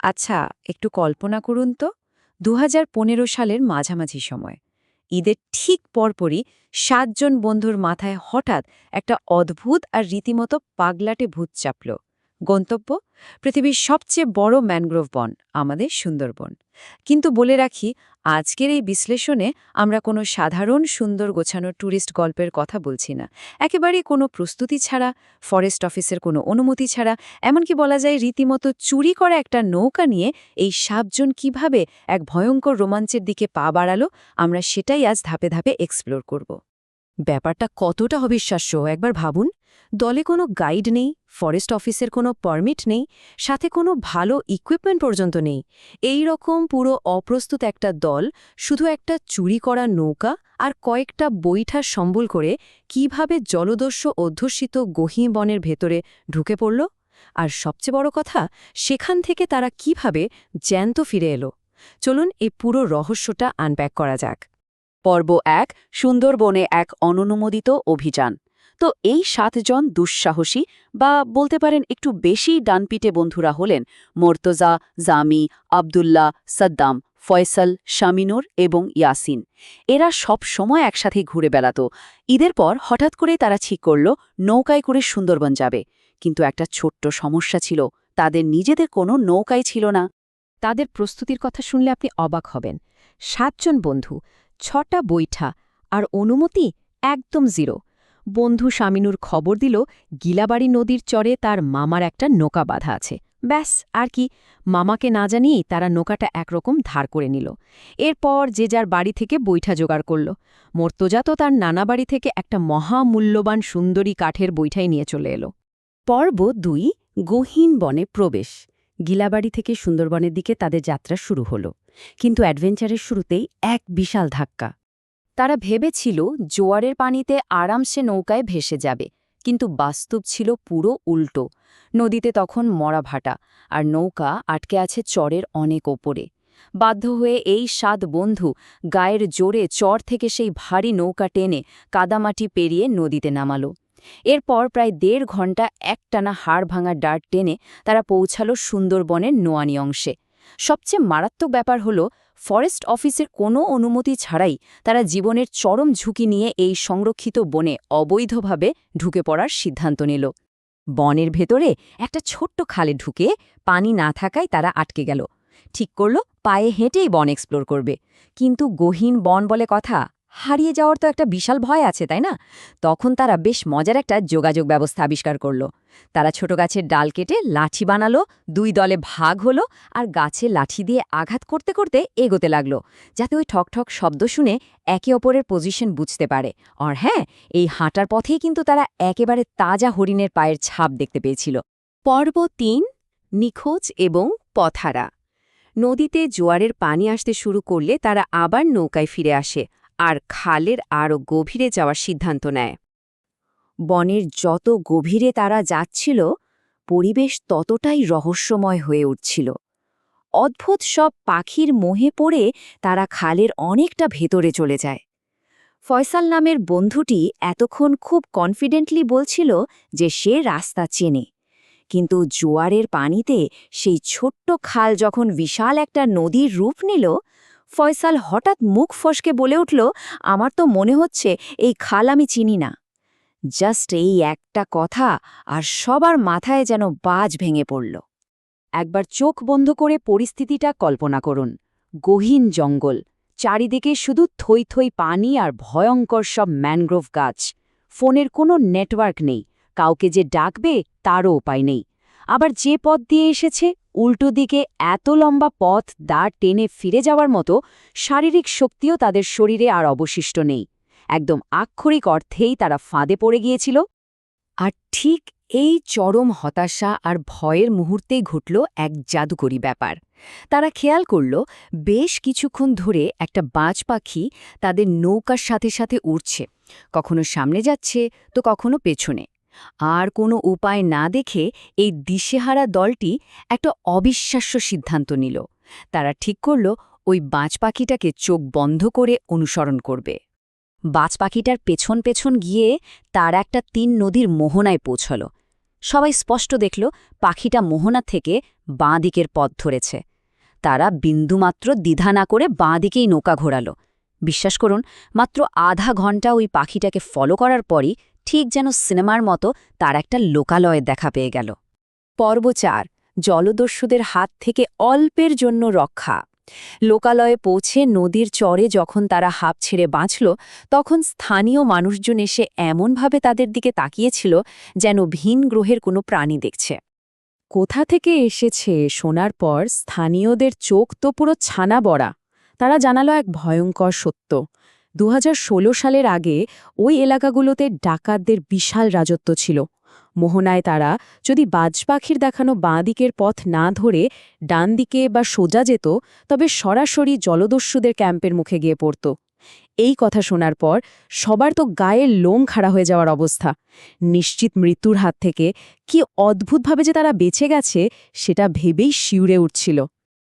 আচ্ছা, একটু কল্পনা করুন তো ২০১৫ সালের মাঝামাঝি সময় ঈদের ঠিক পরপরই ৭ জন বন্ধুর মাথায় হঠাৎ একটা অদ্ভুত আর রীতিমতো পাগলাটে ভূত চাপল। গন্তব্য পৃথিবীর সবচেয়ে বড় ম্যানগ্রোভ বন, আমাদের সুন্দরবন। কিন্তু বলে রাখি, আজকের এই বিশ্লেষণে আমরা কোনো সাধারণ সুন্দর গোছানো ট্যুরিস্ট গল্পের কথা বলছি না। একেবারেই কোনো প্রস্তুতি ছাড়া, ফরেস্ট অফিসের কোনো অনুমতি ছাড়া, এমনকি বলা যায় রীতিমতো চুরি করা একটা নৌকা নিয়ে এই ৭ জন কিভাবে এক ভয়ঙ্কর রোমাঞ্চের দিকে পা বাড়ালো, আমরা সেটাই আজ ধাপে ধাপে এক্সপ্লোর করব। ব্যাপারটা কতটা অবিশ্বাস্য একবার ভাবুন। দলে কোনো গাইড নেই, ফরেস্ট অফিসের কোনো পারমিট নেই, সাথে কোনো ভালো ইকুইপমেন্ট পর্যন্ত নেই। এই রকম পুরো অপ্রস্তুত একটা দল শুধু একটা চুরি করা নৌকা আর কয়েকটা বৈঠা সম্বল করে কিভাবে জলদস্যু অধ্যুষিত গহীন বনের ভেতরে ঢুকে পড়ল, আর সবচেয়ে বড় কথা, সেখান থেকে তারা কিভাবে জ্যান্ত ফিরে এলো। চলুন এই পুরো রহস্যটা আনপ্যাক করা যাক। পর্ব ১, সুন্দরবনে এক অননুমোদিত অভিযান। তো এই ৭ জন দুঃসাহসী বা বলতে পারেন একটু বেশি ডানপিটে বন্ধুরা হলেন মোর্তজা, জামি, আবদুল্লাহ, সাদ্দাম, ফয়সাল, শামিনুর এবং ইয়াসিন। এরা সব সময় একসাথে ঘুরে বেড়াত। ঈদের পর হঠাৎ করেই তারা ঠিক করল নৌকায় করে সুন্দরবন যাবে। কিন্তু একটা ছোট্ট সমস্যা ছিল, তাদের নিজেদের কোনো নৌকাই ছিল না। তাদের প্রস্তুতির কথা শুনলে আপনি অবাক হবেন। ৭ জন বন্ধু, ৬টা বৈঠা, আর অনুমতি একদম জিরো। বন্ধু শামিনুর খবর দিল গিলাবাড়ি নদীর চরে তার মামার একটা নৌকা বাঁধা আছে। ব্যাস, আর কি, মামাকে না জানিয়েই তারা নৌকাটা একরকম ধার করে নিল। এরপর যে যার বাড়ি থেকে বৈঠা জোগাড় করল। মর্তজা তো তার নানা বাড়ি থেকে একটা মহামূল্যবান সুন্দরী কাঠের বৈঠাই নিয়ে চলে এলো। পর্ব ২, গহীন বনে প্রবেশ। গিলাবাড়ি থেকে সুন্দরবনের দিকে তাদের যাত্রা শুরু হলো। কিন্তু অ্যাডভেঞ্চারের শুরুতেই এক বিশাল ধাক্কা। তারা ভেবেছিল জোয়ারের পানিতে আরামসে নৌকায় ভেসে যাবে, কিন্তু বাস্তব ছিল পুরো উল্টো। নদীতে তখন মরা ভাটা, আর নৌকা আটকে আছে চরের অনেক ওপরে। বাধ্য হয়ে এই ৭ বন্ধু গায়ের জোরে চর থেকে সেই ভারী নৌকা টেনে কাদামাটি পেরিয়ে নদীতে নামালো। এরপর প্রায় ১.৫ ঘণ্টা একটানা হাড় ভাঙা ডার্ট টেনে তারা পৌঁছালো সুন্দরবনের নোয়ানি অংশে। সবচেয়ে মারাত্মক ব্যাপার হল, ফরেস্ট অফিসের কোনো অনুমতি ছাড়াই তারা জীবনের চরম ঝুঁকি নিয়ে এই সংরক্ষিত বনে অবৈধভাবে ঢুকে পড়ার সিদ্ধান্ত নিল। বনের ভেতরে একটা ছোট্ট খালে ঢুকে পানি না থাকায় তারা আটকে গেল। ঠিক করল পায়ে হেঁটেই বন এক্সপ্লোর করবে। কিন্তু গহীন বন বলে কথা, হারিয়ে যাওয়ার তো একটা বিশাল ভয় আছে, তাই না? তখন তারা বেশ মজার একটা যোগাযোগ ব্যবস্থা আবিষ্কার করল। তারা ছোট গাছের ডাল কেটে লাঠি বানালো, ২ দলে ভাগ হলো, আর গাছে লাঠি দিয়ে আঘাত করতে করতে এগোতে লাগলো, যাতে ওই ঠকঠক শব্দ শুনে একে অপরের পজিশন বুঝতে পারে। আর হ্যাঁ, এই হাঁটার পথেই কিন্তু তারা একেবারে তাজা হরিণের পায়ের ছাপ দেখতে পেয়েছিল। পর্ব ৩, নিখোঁজ এবং পথহারা। নদীতে জোয়ারের পানি আসতে শুরু করলে তারা আবার নৌকায় ফিরে আসে আর খালের আরও গভীরে যাওয়ার সিদ্ধান্ত নেয়। বনের যত গভীরে তারা যাচ্ছিল, পরিবেশ ততটাই রহস্যময় হয়ে উঠছিল। অদ্ভুত সব পাখির মোহে পড়ে তারা খালের অনেকটা ভেতরে চলে যায়। ফয়সাল নামের বন্ধুটি এতক্ষণ খুব কনফিডেন্টলি বলছিল যে সে রাস্তা চেনে। কিন্তু জোয়ারের পানিতে সেই ছোট্ট খাল যখন বিশাল একটা নদীর রূপ নিল, ফয়সাল হঠাৎ মুখ ফসকে বলে উঠল, আমার তো মনে হচ্ছে এই খাল আমি চিনি না। জাস্ট এই একটা কথা আর সবার মাথায় যেন বাজ ভেঙে পড়ল। একবার চোখ বন্ধ করে পরিস্থিতিটা কল্পনা করুন। গহীন জঙ্গল, চারিদিকে শুধু থই থই পানি আর ভয়ঙ্কর সব ম্যানগ্রোভ গাছ। ফোনের কোনো নেটওয়ার্ক নেই, কাউকে যে ডাকবে তারও উপায় নেই। আবার যে পথ দিয়ে এসেছে, উল্টো দিকে এত লম্বা পথ দাঁড় টেনে ফিরে যাওয়ার মতো শারীরিক শক্তিও তাদের শরীরে আর অবশিষ্ট নেই। একদম আক্ষরিক অর্থেই তারা ফাঁদে পড়ে গিয়েছিল। আর ঠিক এই চরম হতাশা আর ভয়ের মুহূর্তেই ঘটল এক জাদুকরী ব্যাপার। তারা খেয়াল করল বেশ কিছুক্ষণ ধরে একটা বাজ পাখি তাদের নৌকার সাথে সাথে উড়ছে, কখনো সামনে যাচ্ছে তো কখনো পেছনে। আর কোনো উপায় না দেখে এই দিশেহারা দলটি একটা অবিশ্বাস্য সিদ্ধান্ত নিল। তারা ঠিক করল ওই বাজ পাখিটাকে চোখ বন্ধ করে অনুসরণ করবে। বাজ পাখিটার পেছন পেছন গিয়ে তার একটা ৩ নদীর মোহনায় পৌঁছল। সবাই স্পষ্ট দেখল পাখিটা মোহনা থেকে বাঁ দিকের পথ ধরেছে। তারা বিন্দুমাত্র দ্বিধা না করে বাঁ দিকেই নৌকা ঘোরাল। বিশ্বাস করুন, মাত্র আধা ঘন্টা ওই পাখিটাকে ফলো করার পরই ঠিক যেন সিনেমার মতো তার একটা লোকালয়ে দেখা পেয়ে গেল। পর্ব ৪, জলদস্যুদের হাত থেকে অল্পের জন্য রক্ষা। লোকালয়ে পৌঁছে নদীর চরে যখন তারা হাঁপ ছেড়ে বাঁচল, তখন স্থানীয় মানুষজন এসে এমনভাবে তাদের দিকে তাকিয়েছিল যেন ভিন গ্রহের কোনো প্রাণী দেখছে। কোথা থেকে এসেছে শোনার পর স্থানীয়দের চোখ তো পুরো ছানা বড়া। তারা জানালো এক ভয়ঙ্কর সত্য। ২০১৬ সালের আগে ওই এলাকাগুলোতে ডাকাতদের বিশাল রাজত্ব ছিল। মোহনায় তারা যদি বাজপাখির দেখানো বাঁ দিকের পথ না ধরে ডান দিকে বা সোজা যেত, তবে সরাসরি জলদস্যুদের ক্যাম্পের মুখে গিয়ে পড়ত। এই কথা শোনার পর সবার তো গায়ের লোম খাড়া হয়ে যাওয়ার অবস্থা। নিশ্চিত মৃত্যুর হাত থেকে কি অদ্ভুতভাবে যে তারা বেঁচে গেছে সেটা ভেবেই শিউরে উঠছিল।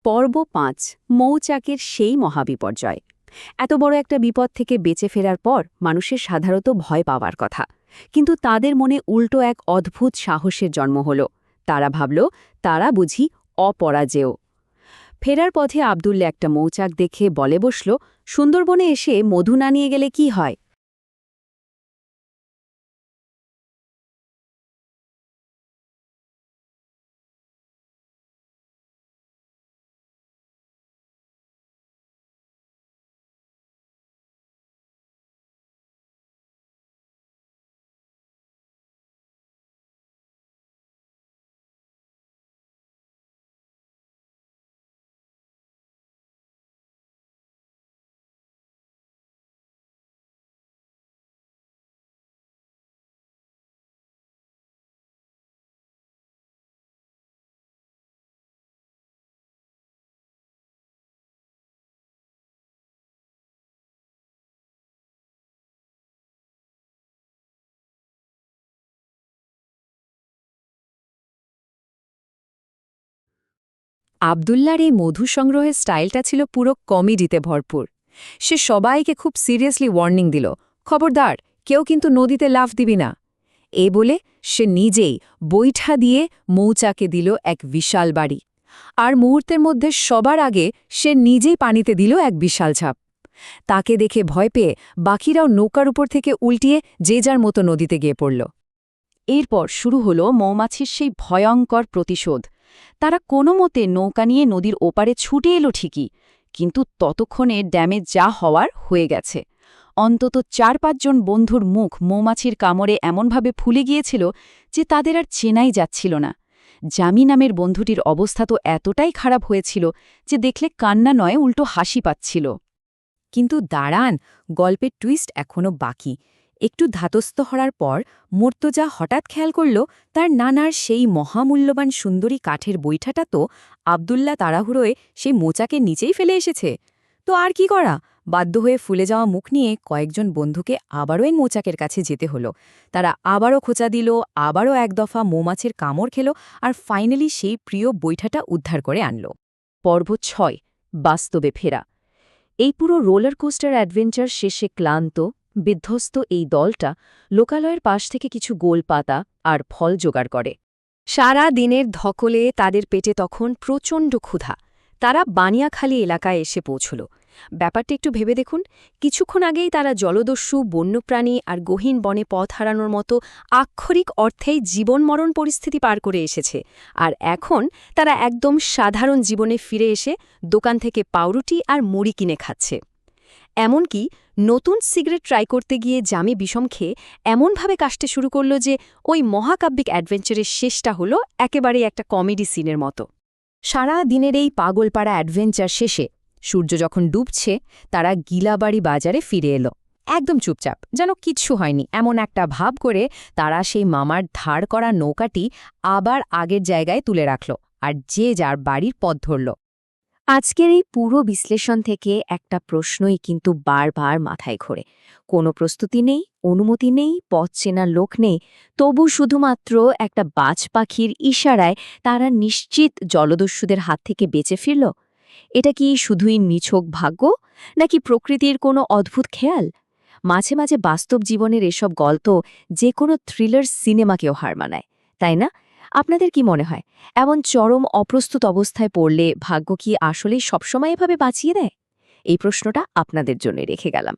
পর্ব ৫, মৌচাকের সেই মহাবিপর্যয়। এত বড় একটা বিপদ থেকে বেঁচে ফেরার পর মানুষের সাধারণত ভয় পাওয়ার কথা, কিন্তু তাদের মনে উল্টো এক অদ্ভুত সাহসের জন্ম হল। তারা ভাবল তারা বুঝি অপরাজেয়। ফেরার পথে আবদুল্লা একটা মৌচাক দেখে বলে বসল, সুন্দরবনে এসে মধু না নিয়ে গেলে কি হয়? আবদুল্লার এই মধু সংগ্রহের স্টাইলটা ছিল পুরো কমেডিতে ভরপুর। সে সবাইকে খুব সিরিয়াসলি ওয়ার্নিং দিল, খবরদার, কেউ কিন্তু নদীতে লাফ দিবি না। এ বলে সে নিজেই বৈঠা দিয়ে মৌচাকে দিল এক বিশাল বাড়ি। আর মুহূর্তের মধ্যে সবার আগে সে নিজেই পানিতে দিল এক বিশাল ঝাঁপ। তাকে দেখে ভয় পেয়ে বাকিরাও নৌকার উপর থেকে উল্টিয়ে যে যার মতো নদীতে গিয়ে পড়ল। এরপর শুরু হল মৌমাছির সেই ভয়ঙ্কর প্রতিশোধ। তারা কোনো মতে নৌকা নিয়ে নদীর ওপারে ছুটে এলো ঠিকই, কিন্তু ততক্ষণে ড্যামে যা হওয়ার হয়ে গেছে। অন্তত ৪-৫ জন বন্ধুর মুখ মৌমাছির কামড়ে এমনভাবে ফুলে গিয়েছিল যে তাদের আর চেনাই যাচ্ছিল না। জামি নামের বন্ধুটির অবস্থা তো এতটাই খারাপ হয়েছিল যে দেখলে কান্না নয়, উল্টো হাসি পাচ্ছিল। কিন্তু দাঁড়ান, গল্পের টুইস্ট এখনও বাকি। একটু ধাতস্থ হওয়ার পর মুর্তজা হঠাৎ খেয়াল করল তার নানার সেই মহামূল্যবান সুন্দরী কাঠের বৈঠাটা তো আবদুল্লা তাড়াহুড়োয় সেই মোচাকের নিচেই ফেলে এসেছে। তো আর কি করা, বাধ্য হয়ে ফুলে যাওয়া মুখ নিয়ে কয়েকজন বন্ধুকে আবারও এই মোচাকের কাছে যেতে হলো। তারা আবারও খোঁচা দিল, আবারও এক দফা মৌমাছির কামড় খেল, আর ফাইনালি সেই প্রিয় বৈঠাটা উদ্ধার করে আনল। পর্ব ৬, বাস্তবে ফেরা। এই পুরো রোলার কোস্টার অ্যাডভেঞ্চার শেষে ক্লান্ত, বিধ্বস্ত এই দলটা লোকালয়ের পাশ থেকে কিছু গোল পাতা আর ফল জোগাড় করে। সারা দিনের ধকলে তাদের পেটে তখন প্রচণ্ড ক্ষুধা। তারা বানিয়াখালী এলাকায় এসে পৌঁছল। ব্যাপারটা একটু ভেবে দেখুন, কিছুক্ষণ আগেই তারা জলদস্যু, বন্যপ্রাণী আর গহীন বনে পথ হারানোর মতো আক্ষরিক অর্থেই জীবনমরণ পরিস্থিতি পার করে এসেছে, আর এখন তারা একদম সাধারণ জীবনে ফিরে এসে দোকান থেকে পাউরুটি আর মুড়ি কিনে খাচ্ছে। এমনকি নতুন সিগারেট ট্রাই করতে গিয়ে জামি বিষম খেয়ে এমনভাবে কাশতে শুরু করল যে ওই মহাকাব্যিক অ্যাডভেঞ্চারের শেষটা হলো একেবারেই একটা কমেডি সিনের মতো। সারা দিনের এই পাগলপাড়া অ্যাডভেঞ্চার শেষে সূর্য যখন ডুবছে, তারা গিলাবাড়ি বাজারে ফিরে এলো। একদম চুপচাপ, যেন কিচ্ছু হয়নি এমন একটা ভাব করে তারা সেই মামার ধার করা নৌকাটি আবার আগের জায়গায় তুলে রাখল, আর যে যার বাড়ির পথ ধরল। আজকের এই পুরো বিশ্লেষণ থেকে একটা প্রশ্নই কিন্তু বারবার মাথায় ঘোরে। কোনো প্রস্তুতি নেই, অনুমতি নেই, পথ চেনার লোক নেই, তবু শুধুমাত্র একটা বাজ পাখির ইশারায় তারা নিশ্চিত জলদস্যুদের হাত থেকে বেঁচে ফিরল। এটা কি শুধুই নিছক ভাগ্য, নাকি প্রকৃতির কোনো অদ্ভুত খেয়াল? মাঝে মাঝে বাস্তব জীবনের এসব গল্প যে কোনো থ্রিলার সিনেমাকেও হার মানায়। তাই না? আপনাদের কি মনে হয় এমন চরম অপ্রস্তুত অবস্থায় পড়লে ভাগ্য কি আসলেই সবসময় এভাবে বাঁচিয়ে দেয়? এই প্রশ্নটা আপনাদের জন্য রেখে গেলাম।